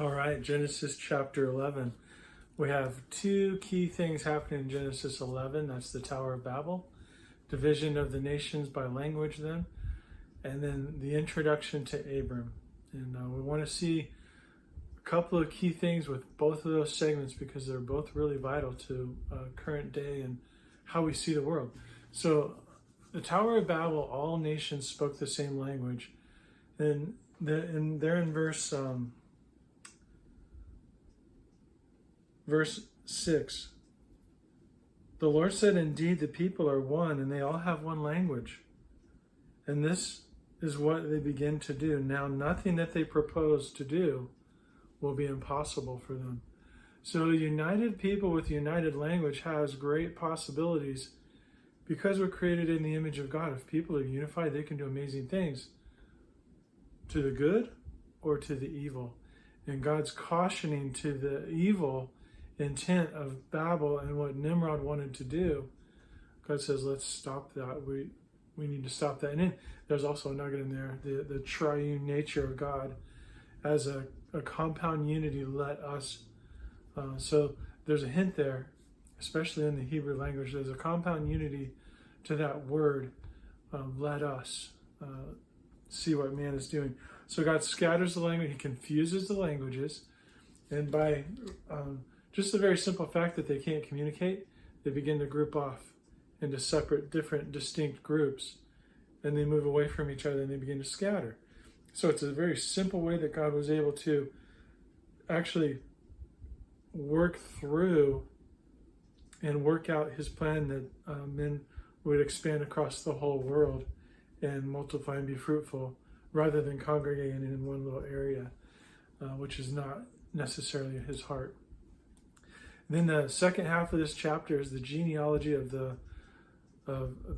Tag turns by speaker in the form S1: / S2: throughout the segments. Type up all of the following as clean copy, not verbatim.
S1: All right, Genesis chapter 11. We have two key things happening in Genesis 11. That's the Tower of Babel, division of the nations by language then, and then the introduction to Abram. And we want to see a couple of key things with both of those segments because they're both really vital to current day and how we see the world. So the Tower of Babel, all nations spoke the same language. And there in verse 6, the Lord said, "Indeed, the people are one, and they all have one language. And this is what they begin to do. Now, nothing that they propose to do will be impossible for them." So a united people with a united language has great possibilities because we're created in the image of God. If people are unified, they can do amazing things to the good or to the evil. And God's cautioning to the evil intent of Babel and what Nimrod wanted to do. God says, let's stop that. We need to stop that. And then there's also a nugget in there, the triune nature of God as a compound unity. Let us. So there's a hint there, especially in the Hebrew language. There's a compound unity to that word, let us. See what man is doing. So God scatters the language. He confuses the languages. And by just the very simple fact that they can't communicate, they begin to group off into separate, different, distinct groups. And they move away from each other and they begin to scatter. So it's a very simple way that God was able to actually work through and work out his plan that men would expand across the whole world and multiply and be fruitful rather than congregating in one little area, which is not necessarily his heart. Then the second half of this chapter is the genealogy of the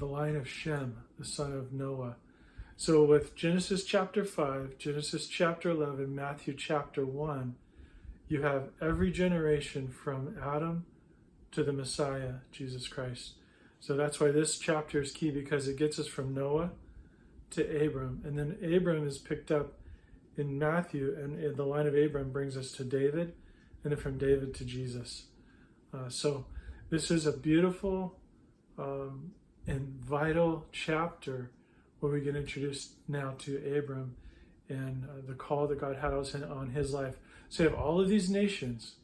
S1: line of Shem, the son of Noah. So with Genesis chapter 5, Genesis chapter 11, Matthew chapter 1, you have every generation from Adam to the Messiah, Jesus Christ. So that's why this chapter is key, because it gets us from Noah to Abram. And then Abram is picked up in Matthew, and the line of Abram brings us to David, and then from David to Jesus. So this is a beautiful and vital chapter where we get introduced now to Abram and the call that God had on his life. So you have all of these nations,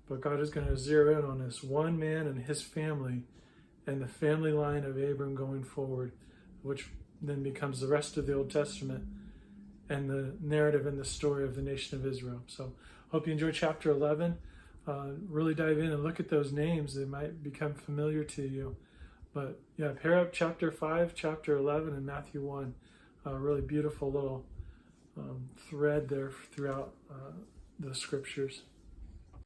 S1: but God is going to zero in on this one man and his family and the family line of Abram going forward, which then becomes the rest of the Old Testament and the narrative and the story of the nation of Israel. So hope you enjoy chapter 11. Really dive in and look at those names. They might become familiar to you. But yeah, pair up chapter 5, chapter 11, and Matthew 1. A really beautiful little thread there throughout the scriptures.